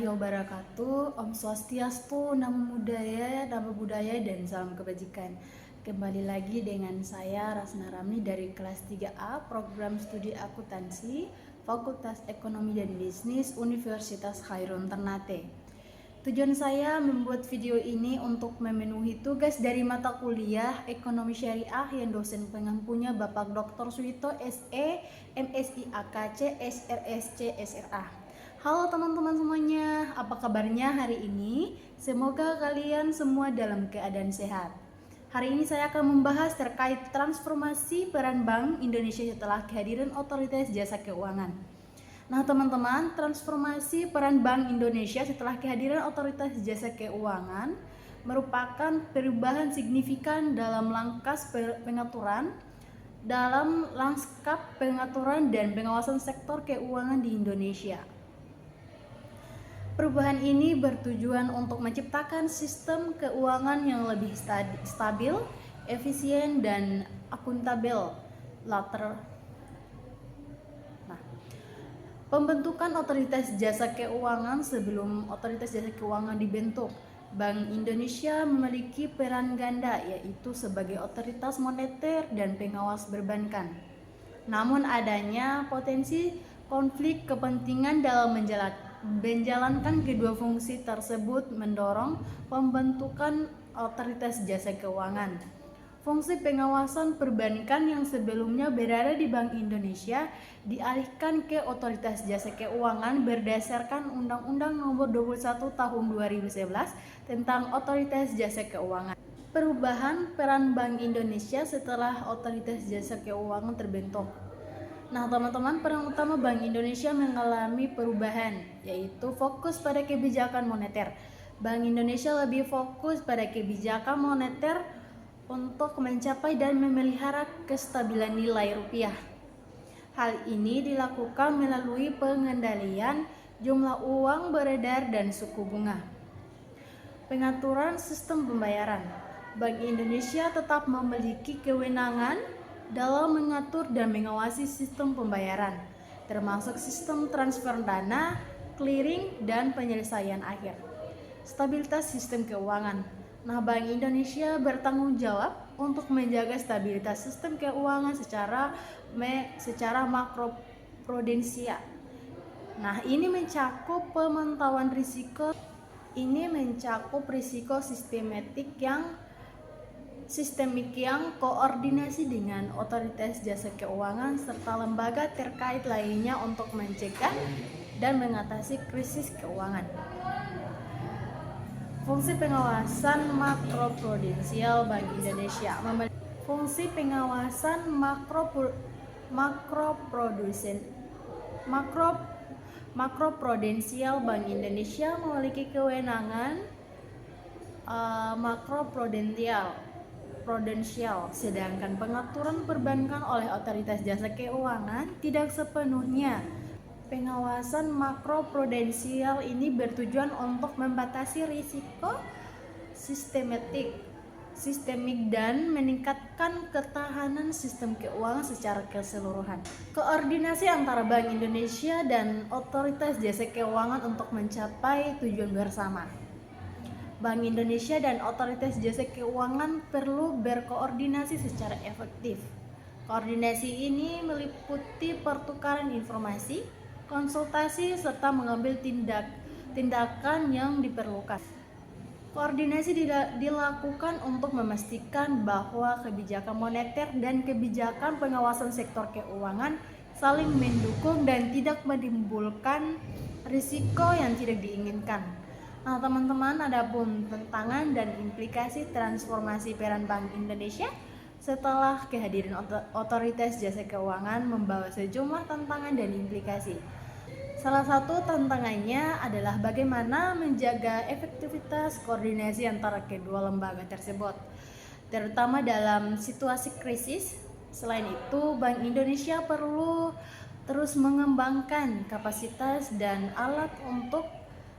warahmatullahi wabarakatuh. Om Swastiastu, Namo Buddhaya, dan salam kebajikan. Kembali lagi dengan saya Rasna Ramli dari kelas 3A, program studi akuntansi, Fakultas Ekonomi dan Bisnis, Universitas Khairun Ternate. Tujuan saya membuat video ini untuk memenuhi tugas dari mata kuliah Ekonomi Syariah yang dosen pengampunya Bapak Dr. Suwito SE, MSI AKC, SRSC, SRA. Halo teman-teman semuanya, apa kabarnya hari ini? Semoga kalian semua dalam keadaan sehat. Hari ini saya akan membahas terkait transformasi peran Bank Indonesia setelah kehadiran Otoritas Jasa Keuangan. Nah teman-teman, transformasi peran Bank Indonesia setelah kehadiran Otoritas Jasa Keuangan merupakan perubahan signifikan dalam lanskap pengaturan dan pengawasan sektor keuangan di Indonesia. Perubahan ini bertujuan untuk menciptakan sistem keuangan yang lebih stabil, efisien, dan akuntabel. Pembentukan Otoritas Jasa Keuangan. Sebelum Otoritas Jasa Keuangan dibentuk, Bank Indonesia memiliki peran ganda, yaitu sebagai otoritas moneter dan pengawas perbankan. Namun adanya potensi konflik kepentingan dalam menjalankan kedua fungsi tersebut mendorong pembentukan Otoritas Jasa Keuangan. Fungsi pengawasan perbankan yang sebelumnya berada di Bank Indonesia dialihkan ke Otoritas Jasa Keuangan berdasarkan Undang-Undang Nomor 21 Tahun 2011 tentang Otoritas Jasa Keuangan. Perubahan peran Bank Indonesia setelah Otoritas Jasa Keuangan terbentuk. Nah teman-teman, peran utama Bank Indonesia mengalami perubahan, yaitu fokus pada kebijakan moneter. Bank Indonesia lebih fokus pada kebijakan moneter untuk mencapai dan memelihara kestabilan nilai rupiah. Hal ini dilakukan melalui pengendalian jumlah uang beredar dan suku bunga. Pengaturan sistem pembayaran. Bank Indonesia tetap memiliki kewenangan dalam mengatur dan mengawasi sistem pembayaran, termasuk sistem transfer dana, clearing, dan penyelesaian akhir. Stabilitas sistem keuangan. Nah, Bank Indonesia bertanggung jawab untuk menjaga stabilitas sistem keuangan secara makroprudensial. Nah, ini mencakup pemantauan risiko. Ini mencakup risiko sistemik yang koordinasi dengan Otoritas Jasa Keuangan serta lembaga terkait lainnya untuk mencegah dan mengatasi krisis keuangan. Fungsi pengawasan makroprudensial Bank Indonesia. Fungsi pengawasan makroprudensial Bank Indonesia memiliki kewenangan makroprudensial, sedangkan pengaturan perbankan oleh Otoritas Jasa Keuangan tidak sepenuhnya. Pengawasan makroprudensial ini bertujuan untuk membatasi risiko sistemik dan meningkatkan ketahanan sistem keuangan secara keseluruhan. Koordinasi antara Bank Indonesia dan Otoritas Jasa Keuangan untuk mencapai tujuan bersama. Bank Indonesia dan Otoritas Jasa Keuangan perlu berkoordinasi secara efektif. Koordinasi ini meliputi pertukaran informasi, konsultasi, serta mengambil tindakan yang diperlukan. Koordinasi dilakukan untuk memastikan bahwa kebijakan moneter dan kebijakan pengawasan sektor keuangan saling mendukung dan tidak menimbulkan risiko yang tidak diinginkan. Nah teman-teman, adapun tantangan dan implikasi transformasi peran Bank Indonesia setelah kehadiran Otoritas Jasa Keuangan membawa sejumlah tantangan dan implikasi. Salah satu tantangannya adalah bagaimana menjaga efektivitas koordinasi antara kedua lembaga tersebut, terutama dalam situasi krisis. Selain itu, Bank Indonesia perlu terus mengembangkan kapasitas dan alat untuk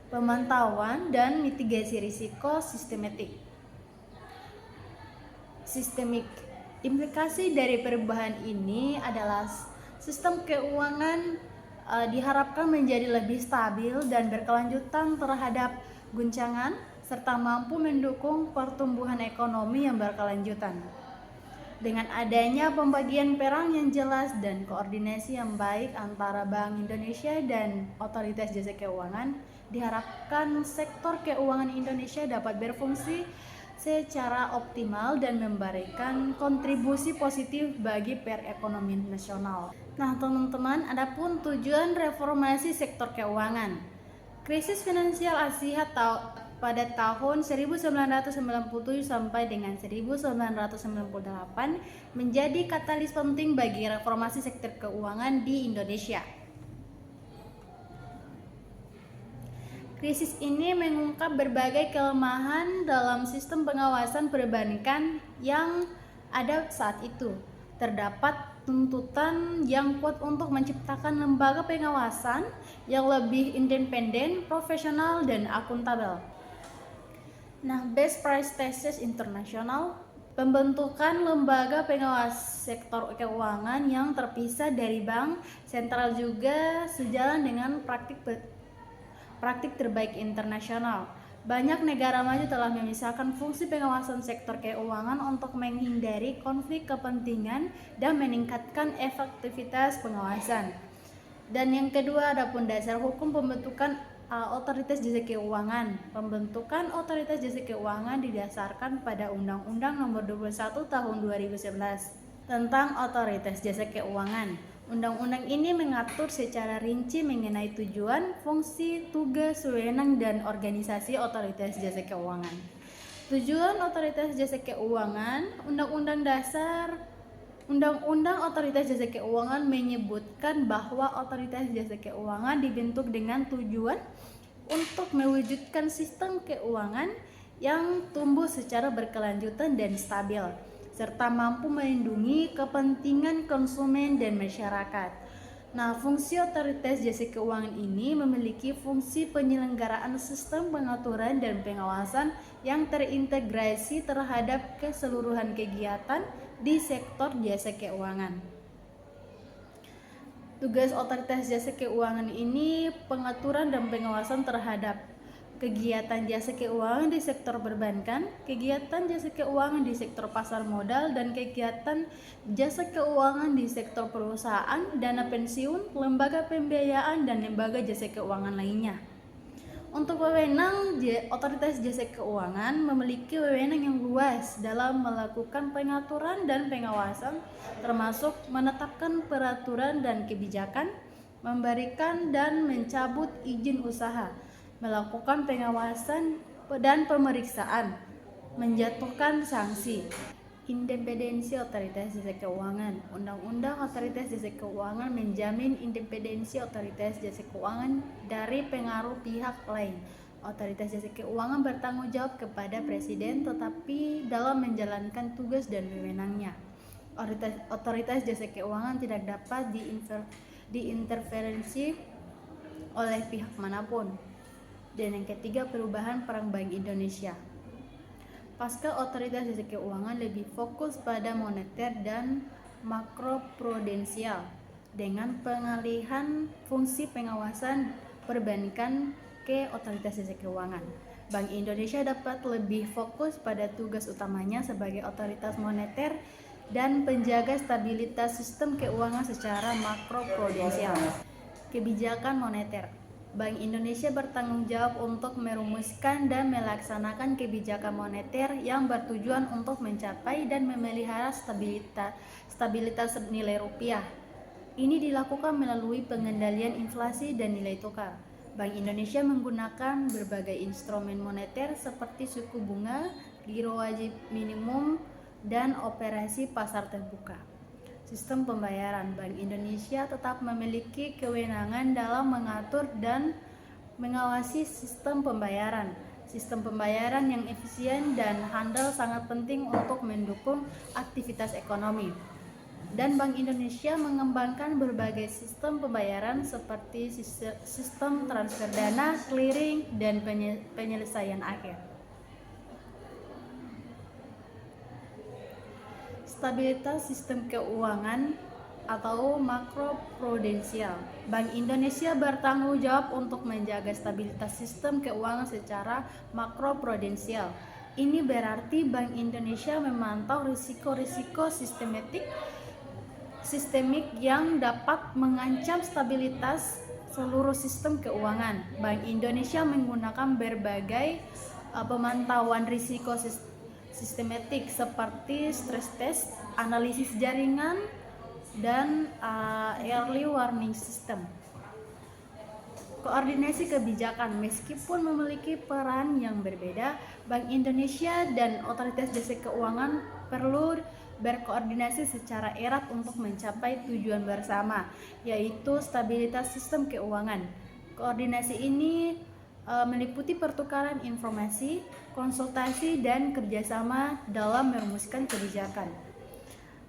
pemantauan dan mitigasi risiko sistemik. Implikasi dari perubahan ini adalah sistem keuangan diharapkan menjadi lebih stabil dan berkelanjutan terhadap guncangan serta mampu mendukung pertumbuhan ekonomi yang berkelanjutan. Dengan adanya pembagian peran yang jelas dan koordinasi yang baik antara Bank Indonesia dan Otoritas Jasa Keuangan, diharapkan sektor keuangan Indonesia dapat berfungsi secara optimal dan memberikan kontribusi positif bagi perekonomian nasional. Nah, teman-teman, adapun tujuan reformasi sektor keuangan. Krisis finansial Asia pada tahun 1997 sampai dengan 1998 menjadi katalis penting bagi reformasi sektor keuangan di Indonesia. Krisis ini mengungkap berbagai kelemahan dalam sistem pengawasan perbankan yang ada saat itu. Terdapat tuntutan yang kuat untuk menciptakan lembaga pengawasan yang lebih independen, profesional, dan akuntabel. Nah, Best Practices International, pembentukan lembaga pengawas sektor keuangan yang terpisah dari bank sentral juga sejalan dengan praktik terbaik internasional. Banyak negara maju telah memisahkan fungsi pengawasan sektor keuangan untuk menghindari konflik kepentingan dan meningkatkan efektivitas pengawasan. Dan yang kedua, adapun dasar hukum pembentukan Otoritas Jasa Keuangan. Pembentukan Otoritas Jasa Keuangan didasarkan pada Undang-Undang Nomor 21 Tahun 2011 tentang Otoritas Jasa Keuangan. Undang-undang ini mengatur secara rinci mengenai tujuan, fungsi, tugas, wewenang, dan organisasi Otoritas Jasa Keuangan. Tujuan Otoritas Jasa Keuangan, Undang-Undang Otoritas Jasa Keuangan menyebutkan bahwa Otoritas Jasa Keuangan dibentuk dengan tujuan untuk mewujudkan sistem keuangan yang tumbuh secara berkelanjutan dan stabil, serta mampu melindungi kepentingan konsumen dan masyarakat. Nah, fungsi Otoritas Jasa Keuangan ini memiliki fungsi penyelenggaraan sistem pengaturan dan pengawasan yang terintegrasi terhadap keseluruhan kegiatan di sektor jasa keuangan. Tugas Otoritas Jasa Keuangan ini pengaturan dan pengawasan terhadap kegiatan jasa keuangan di sektor perbankan, kegiatan jasa keuangan di sektor pasar modal, dan kegiatan jasa keuangan di sektor perusahaan, dana pensiun, lembaga pembiayaan, dan lembaga jasa keuangan lainnya. Untuk wewenang, Otoritas Jasa Keuangan memiliki wewenang yang luas dalam melakukan pengaturan dan pengawasan, termasuk menetapkan peraturan dan kebijakan, memberikan dan mencabut izin usaha, melakukan pengawasan dan pemeriksaan, menjatuhkan sanksi. Independensi Otoritas Jasa Keuangan. Undang-Undang Otoritas Jasa Keuangan menjamin independensi Otoritas Jasa Keuangan dari pengaruh pihak lain. Otoritas Jasa Keuangan bertanggung jawab kepada Presiden tetapi dalam menjalankan tugas dan wewenangnya. Otoritas Jasa Keuangan tidak dapat diinterferensi oleh pihak manapun. Dan yang ketiga, perubahan peran Bank Indonesia. Pasca Otoritas Jasa Keuangan lebih fokus pada moneter dan makroprudensial dengan pengalihan fungsi pengawasan perbankan ke Otoritas Jasa Keuangan. Bank Indonesia dapat lebih fokus pada tugas utamanya sebagai otoritas moneter dan penjaga stabilitas sistem keuangan secara makroprudensial. Kebijakan moneter. Bank Indonesia bertanggung jawab untuk merumuskan dan melaksanakan kebijakan moneter yang bertujuan untuk mencapai dan memelihara stabilitas nilai rupiah. Ini dilakukan melalui pengendalian inflasi dan nilai tukar. Bank Indonesia menggunakan berbagai instrumen moneter seperti suku bunga, giro wajib minimum, dan operasi pasar terbuka. Sistem pembayaran. Bank Indonesia tetap memiliki kewenangan dalam mengatur dan mengawasi sistem pembayaran. Sistem pembayaran yang efisien dan handal sangat penting untuk mendukung aktivitas ekonomi. Dan Bank Indonesia mengembangkan berbagai sistem pembayaran seperti sistem transfer dana, clearing, dan penyelesaian akhir. Stabilitas sistem keuangan. atau makroprudensial. Bank Indonesia bertanggung jawab untuk menjaga stabilitas sistem keuangan secara makroprudensial. Ini berarti Bank Indonesia memantau risiko-risiko sistemik yang dapat mengancam stabilitas seluruh sistem keuangan. Bank Indonesia menggunakan berbagai pemantauan risiko sistematik seperti stress test, analisis jaringan, dan early warning system. Koordinasi kebijakan. Meskipun memiliki peran yang berbeda, Bank Indonesia dan Otoritas Jasa Keuangan perlu berkoordinasi secara erat untuk mencapai tujuan bersama, yaitu stabilitas sistem keuangan. Koordinasi ini meliputi pertukaran informasi, konsultasi, dan kerjasama dalam merumuskan kebijakan.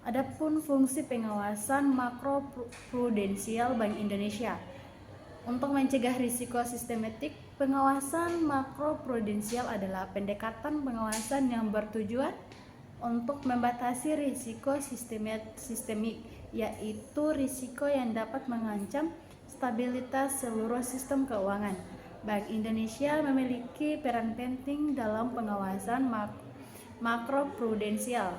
Adapun fungsi pengawasan makroprudensial Bank Indonesia. Untuk mencegah risiko sistematik, pengawasan makroprudensial adalah pendekatan pengawasan yang bertujuan untuk membatasi risiko sistemik, yaitu risiko yang dapat mengancam stabilitas seluruh sistem keuangan. Bank Indonesia memiliki peran penting dalam pengawasan makroprudensial.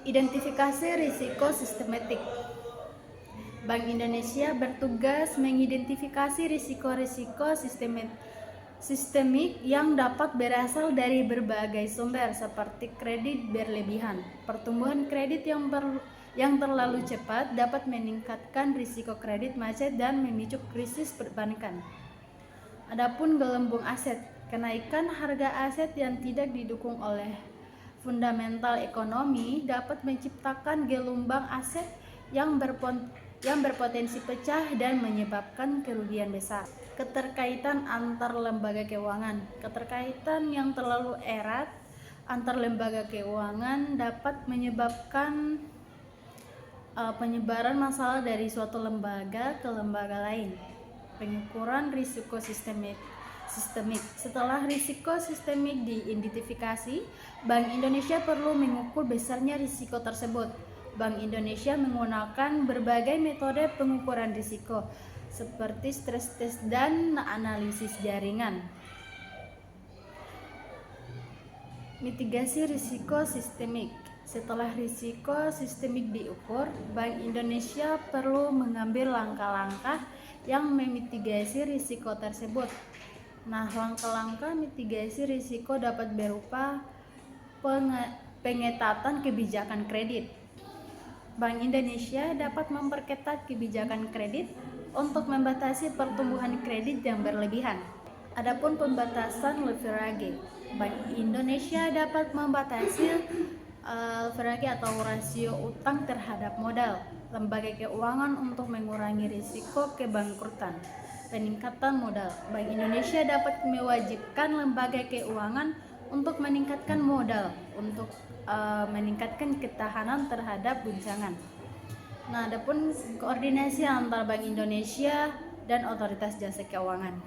Identifikasi risiko sistematik. Bank Indonesia bertugas mengidentifikasi risiko-risiko sistemik yang dapat berasal dari berbagai sumber seperti kredit berlebihan. Pertumbuhan kredit yang terlalu cepat dapat meningkatkan risiko kredit macet dan memicu krisis perbankan. Adapun gelembung aset, kenaikan harga aset yang tidak didukung oleh fundamental ekonomi dapat menciptakan gelombang aset yang berpotensi pecah dan menyebabkan kerugian besar. Keterkaitan antar lembaga keuangan. Keterkaitan yang terlalu erat antar lembaga keuangan dapat menyebabkan penyebaran masalah dari suatu lembaga ke lembaga lain. Pengukuran risiko sistemik. Setelah risiko sistemik diidentifikasi, Bank Indonesia perlu mengukur besarnya risiko tersebut. Bank Indonesia menggunakan berbagai metode pengukuran risiko seperti stress test dan analisis jaringan. Mitigasi risiko sistemik. Setelah risiko sistemik diukur, Bank Indonesia perlu mengambil langkah-langkah yang memitigasi risiko tersebut. Nah, langkah-langkah mitigasi risiko dapat berupa pengetatan kebijakan kredit. Bank Indonesia dapat memperketat kebijakan kredit untuk membatasi pertumbuhan kredit yang berlebihan. Adapun pembatasan leverage, Bank Indonesia dapat membatasi leverage atau rasio utang terhadap modal lembaga keuangan untuk mengurangi risiko kebangkrutan. Peningkatan modal, Bank Indonesia dapat mewajibkan lembaga keuangan untuk meningkatkan modal untuk meningkatkan ketahanan terhadap guncangan. Nah, adapun koordinasi antara Bank Indonesia dan Otoritas Jasa Keuangan.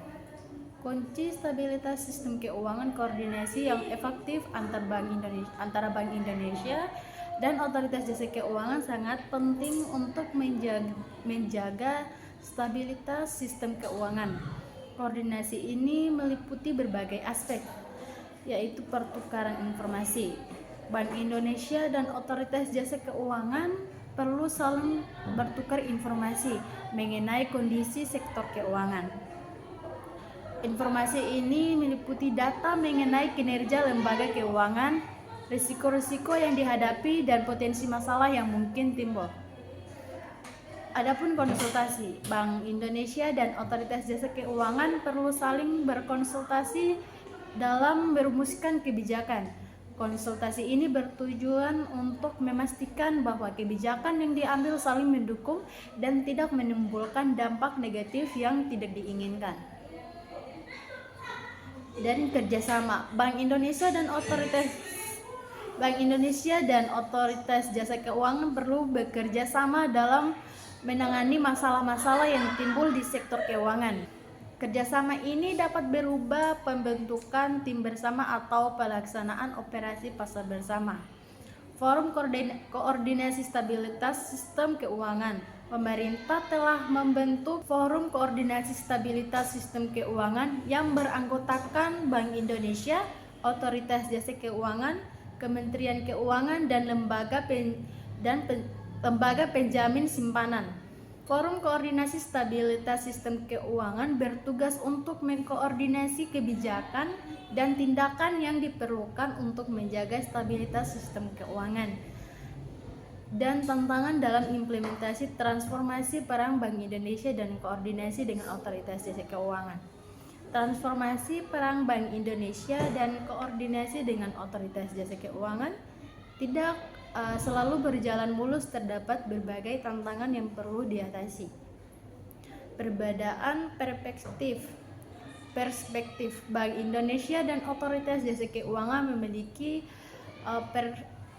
Kunci stabilitas sistem keuangan koordinasi yang efektif antara Bank Indonesia dan Otoritas Jasa Keuangan sangat penting untuk menjaga stabilitas sistem keuangan. Koordinasi ini meliputi berbagai aspek, yaitu pertukaran informasi. Bank Indonesia dan Otoritas Jasa Keuangan perlu saling bertukar informasi mengenai kondisi sektor keuangan. Informasi ini meliputi data mengenai kinerja lembaga keuangan, risiko-risiko yang dihadapi, dan potensi masalah yang mungkin timbul. Adapun konsultasi, Bank Indonesia dan Otoritas Jasa Keuangan perlu saling berkonsultasi dalam merumuskan kebijakan. Konsultasi ini bertujuan untuk memastikan bahwa kebijakan yang diambil saling mendukung dan tidak menimbulkan dampak negatif yang tidak diinginkan. Dan kerjasama, Bank Indonesia dan Otoritas Jasa Keuangan perlu bekerja sama dalam menangani masalah-masalah yang timbul di sektor keuangan. Kerjasama ini dapat berupa pembentukan tim bersama atau pelaksanaan operasi pasar bersama. Forum Koordinasi Stabilitas Sistem Keuangan. Pemerintah telah membentuk Forum Koordinasi Stabilitas Sistem Keuangan yang beranggotakan Bank Indonesia, Otoritas Jasa Keuangan, Kementerian Keuangan, dan lembaga penjamin simpanan. Forum Koordinasi Stabilitas Sistem Keuangan bertugas untuk mengkoordinasi kebijakan dan tindakan yang diperlukan untuk menjaga stabilitas sistem keuangan dan tantangan dalam implementasi transformasi peran Bank Indonesia dan koordinasi dengan Otoritas Jasa Keuangan. Transformasi peran Bank Indonesia dan koordinasi dengan Otoritas Jasa Keuangan tidak selalu berjalan mulus, terdapat berbagai tantangan yang perlu diatasi. Perbedaan perspektif Bank Indonesia dan Otoritas Jasa Keuangan memiliki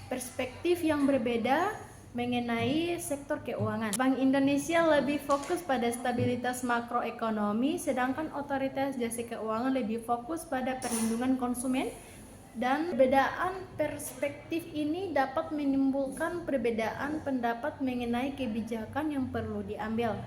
perspektif yang berbeda mengenai sektor keuangan. Bank Indonesia lebih fokus pada stabilitas makroekonomi, sedangkan Otoritas Jasa Keuangan lebih fokus pada perlindungan konsumen. Dan perbedaan perspektif ini dapat menimbulkan perbedaan pendapat mengenai kebijakan yang perlu diambil.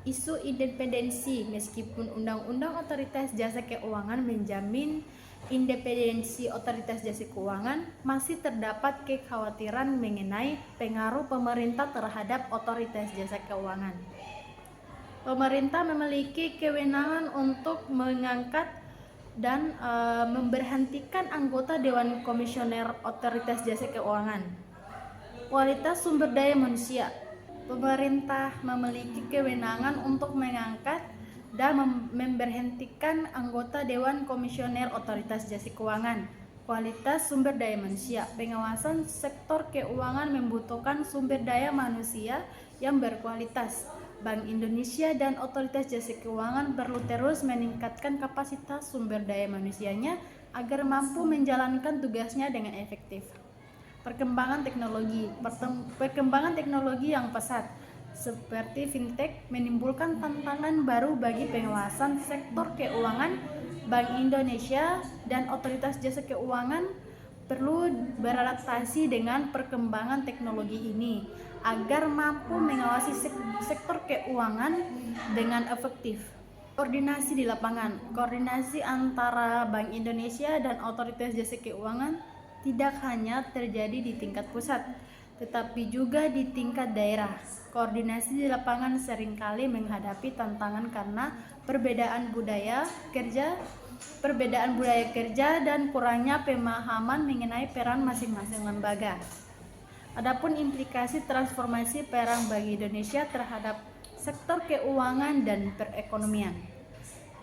Isu independensi. Meskipun Undang-Undang Otoritas Jasa Keuangan menjamin independensi Otoritas Jasa Keuangan, masih terdapat kekhawatiran mengenai pengaruh pemerintah terhadap Otoritas Jasa Keuangan. Pemerintah memiliki kewenangan untuk mengangkat dan memberhentikan anggota Dewan Komisioner Otoritas Jasa Keuangan. Kualitas sumber daya manusia. Pemerintah memiliki kewenangan untuk mengangkat dan memberhentikan anggota Dewan Komisioner Otoritas Jasa Keuangan. Kualitas sumber daya manusia. Pengawasan sektor keuangan membutuhkan sumber daya manusia yang berkualitas. Bank Indonesia dan Otoritas Jasa Keuangan perlu terus meningkatkan kapasitas sumber daya manusianya agar mampu menjalankan tugasnya dengan efektif. Perkembangan teknologi yang pesat seperti fintech menimbulkan tantangan baru bagi pengawasan sektor keuangan. Bank Indonesia dan Otoritas Jasa Keuangan perlu beradaptasi dengan perkembangan teknologi ini agar mampu mengawasi sektor keuangan dengan efektif. Koordinasi di lapangan. Koordinasi antara Bank Indonesia dan Otoritas Jasa Keuangan tidak hanya terjadi di tingkat pusat, tetapi juga di tingkat daerah. Koordinasi di lapangan seringkali menghadapi tantangan karena perbedaan budaya kerja dan kurangnya pemahaman mengenai peran masing-masing lembaga. Adapun implikasi transformasi peran Bank Indonesia terhadap sektor keuangan dan perekonomian.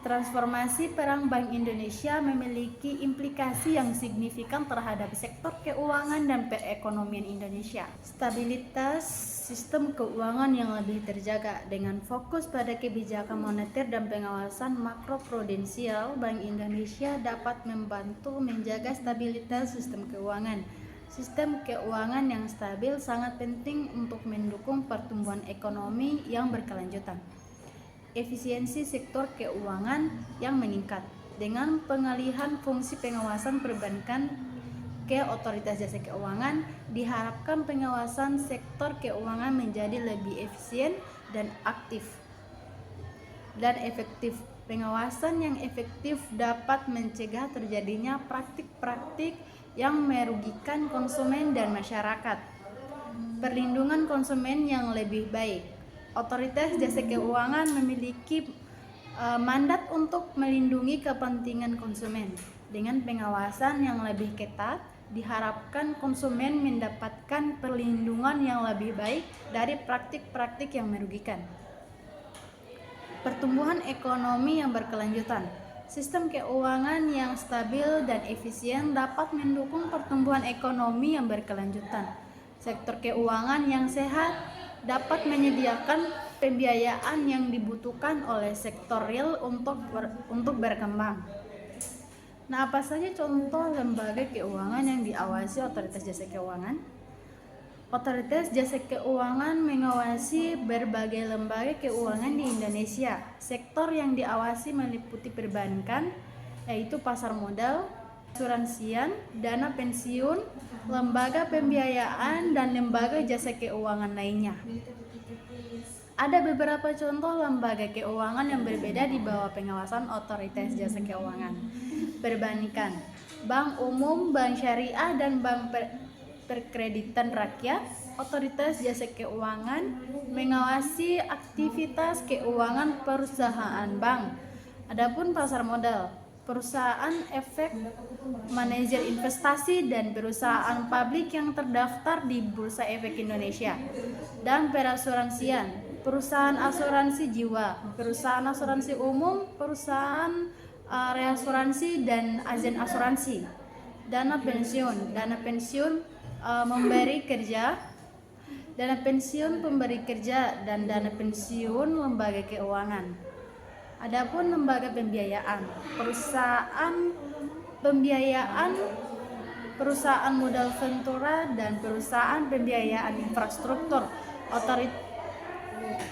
Transformasi peran Bank Indonesia memiliki implikasi yang signifikan terhadap sektor keuangan dan perekonomian Indonesia. Stabilitas sistem keuangan yang lebih terjaga. Dengan fokus pada kebijakan moneter dan pengawasan makroprudensial, Bank Indonesia dapat membantu menjaga stabilitas sistem keuangan. Sistem keuangan yang stabil sangat penting untuk mendukung pertumbuhan ekonomi yang berkelanjutan. Efisiensi sektor keuangan yang meningkat. Dengan pengalihan fungsi pengawasan perbankan ke Otoritas Jasa Keuangan, diharapkan pengawasan sektor keuangan menjadi lebih efisien dan aktif dan efektif. Pengawasan yang efektif dapat mencegah terjadinya praktik-praktik yang merugikan konsumen dan masyarakat. Perlindungan konsumen yang lebih baik. Otoritas Jasa Keuangan memiliki mandat untuk melindungi kepentingan konsumen. Dengan pengawasan yang lebih ketat, diharapkan konsumen mendapatkan perlindungan yang lebih baik dari praktik-praktik yang merugikan. Pertumbuhan ekonomi yang berkelanjutan. Sistem keuangan yang stabil dan efisien dapat mendukung pertumbuhan ekonomi yang berkelanjutan. Sektor keuangan yang sehat dapat menyediakan pembiayaan yang dibutuhkan oleh sektor real untuk berkembang. Nah, apa saja contoh lembaga keuangan yang diawasi Otoritas Jasa Keuangan? Otoritas Jasa Keuangan mengawasi berbagai lembaga keuangan di Indonesia. Sektor yang diawasi meliputi perbankan, yaitu pasar modal, asuransian, dana pensiun, lembaga pembiayaan, dan lembaga jasa keuangan lainnya. Ada beberapa contoh lembaga keuangan yang berbeda di bawah pengawasan otoritas jasa keuangan. Perbandingan Bank Umum, Bank Syariah, dan Bank Perkreditan Rakyat. Otoritas jasa keuangan mengawasi aktivitas keuangan perusahaan bank. Adapun pasar modal, perusahaan efek, manajer investasi, dan perusahaan publik yang terdaftar di Bursa Efek Indonesia. Dan perasuransian, perusahaan asuransi jiwa, perusahaan asuransi umum, perusahaan reasuransi, dan agen asuransi. Dana pensiun, memberi kerja, dana pensiun pemberi kerja, dan dana pensiun lembaga keuangan. Adapun lembaga pembiayaan, perusahaan pembiayaan, perusahaan modal ventura, dan perusahaan pembiayaan infrastruktur.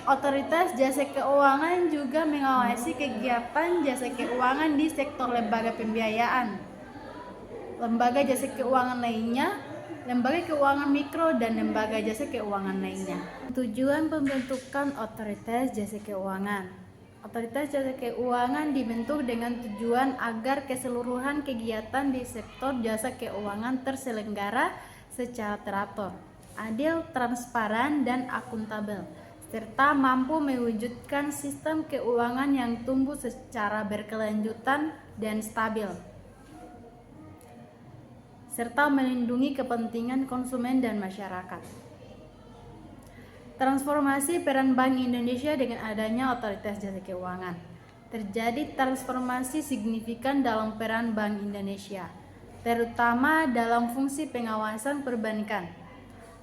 Otoritas jasa keuangan juga mengawasi kegiatan jasa keuangan di sektor lembaga pembiayaan, lembaga jasa keuangan lainnya, lembaga keuangan mikro, dan lembaga jasa keuangan lainnya. Tujuan pembentukan otoritas jasa keuangan. Otoritas jasa keuangan dibentuk dengan tujuan agar keseluruhan kegiatan di sektor jasa keuangan terselenggara secara teratur, adil, transparan, dan akuntabel, serta mampu mewujudkan sistem keuangan yang tumbuh secara berkelanjutan dan stabil, serta melindungi kepentingan konsumen dan masyarakat. Transformasi peran Bank Indonesia dengan adanya otoritas jasa keuangan. Terjadi transformasi signifikan dalam peran Bank Indonesia, terutama dalam fungsi pengawasan perbankan.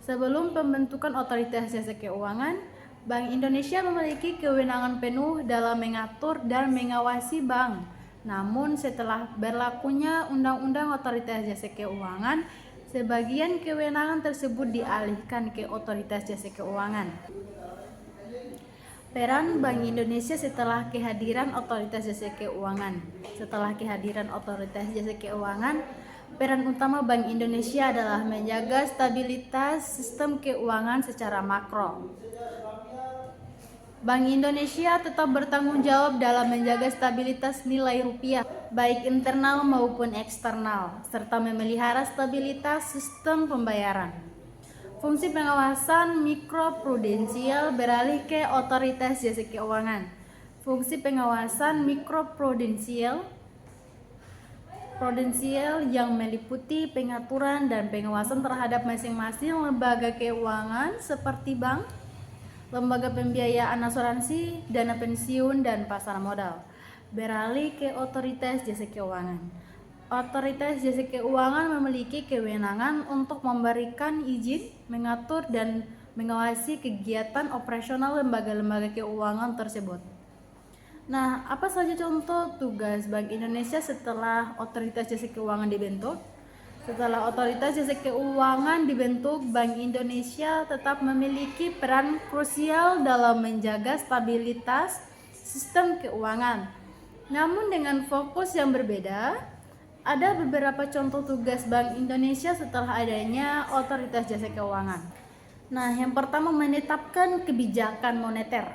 Sebelum pembentukan otoritas jasa keuangan, Bank Indonesia memiliki kewenangan penuh dalam mengatur dan mengawasi bank. Namun setelah berlakunya Undang-Undang Otoritas Jasa Keuangan, sebagian kewenangan tersebut dialihkan ke Otoritas Jasa Keuangan. Peran Bank Indonesia setelah kehadiran Otoritas Jasa Keuangan. Setelah kehadiran Otoritas Jasa Keuangan, peran utama Bank Indonesia adalah menjaga stabilitas sistem keuangan secara makro. Bank Indonesia tetap bertanggung jawab dalam menjaga stabilitas nilai rupiah, baik internal maupun eksternal, serta memelihara stabilitas sistem pembayaran. Fungsi pengawasan mikroprudensial beralih ke Otoritas Jasa Keuangan. Fungsi pengawasan mikroprudensial yang meliputi pengaturan dan pengawasan terhadap masing-masing lembaga keuangan seperti bank, lembaga pembiayaan asuransi, dana pensiun, dan pasar modal, beralih ke Otoritas Jasa Keuangan. Otoritas Jasa Keuangan memiliki kewenangan untuk memberikan izin, mengatur, dan mengawasi kegiatan operasional lembaga-lembaga keuangan tersebut. Nah, apa saja contoh tugas Bank Indonesia setelah Otoritas Jasa Keuangan dibentuk? Setelah Otoritas Jasa Keuangan dibentuk, Bank Indonesia tetap memiliki peran krusial dalam menjaga stabilitas sistem keuangan. Namun dengan fokus yang berbeda, ada beberapa contoh tugas Bank Indonesia setelah adanya Otoritas Jasa Keuangan. Nah, yang pertama menetapkan kebijakan moneter,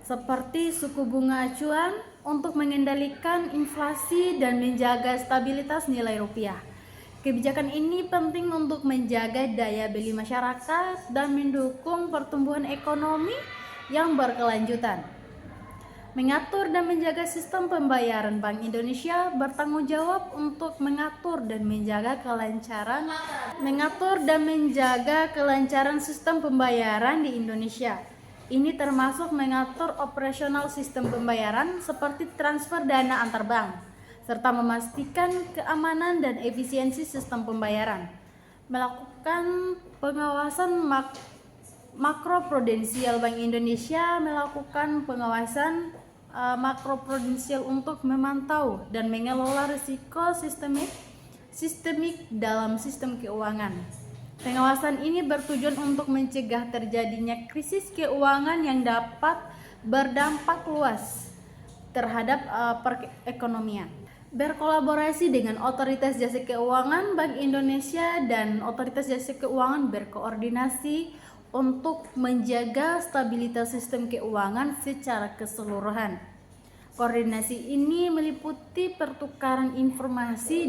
seperti suku bunga acuan untuk mengendalikan inflasi dan menjaga stabilitas nilai rupiah. Kebijakan ini penting untuk menjaga daya beli masyarakat dan mendukung pertumbuhan ekonomi yang berkelanjutan. Mengatur dan menjaga sistem pembayaran. Bank Indonesia bertanggung jawab untuk mengatur dan menjaga kelancaran sistem pembayaran di Indonesia. Ini termasuk mengatur operasional sistem pembayaran seperti transfer dana antar bank, serta memastikan keamanan dan efisiensi sistem pembayaran. Melakukan pengawasan makroprudensial. Bank Indonesia melakukan pengawasan makroprudensial untuk memantau dan mengelola risiko sistemik dalam sistem keuangan. Pengawasan ini bertujuan untuk mencegah terjadinya krisis keuangan yang dapat berdampak luas terhadap perekonomian. Berkolaborasi dengan Otoritas Jasa Keuangan Bank Indonesia dan Otoritas Jasa Keuangan berkoordinasi untuk menjaga stabilitas sistem keuangan secara keseluruhan. Koordinasi ini meliputi pertukaran informasi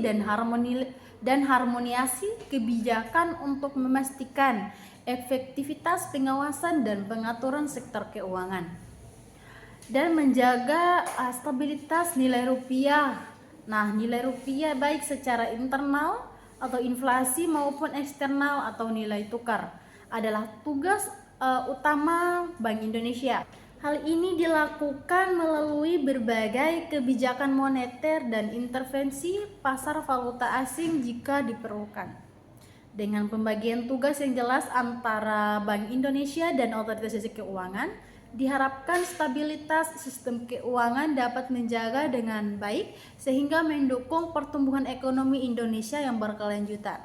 dan harmoniasi kebijakan untuk memastikan efektivitas pengawasan dan pengaturan sektor keuangan dan menjaga stabilitas nilai rupiah. Nah, nilai rupiah baik secara internal atau inflasi maupun eksternal atau nilai tukar adalah tugas utama Bank Indonesia. Hal ini dilakukan melalui berbagai kebijakan moneter dan intervensi pasar valuta asing jika diperlukan. Dengan pembagian tugas yang jelas antara Bank Indonesia dan Otoritas Jasa Keuangan, diharapkan stabilitas sistem keuangan dapat menjaga dengan baik sehingga mendukung pertumbuhan ekonomi Indonesia yang berkelanjutan.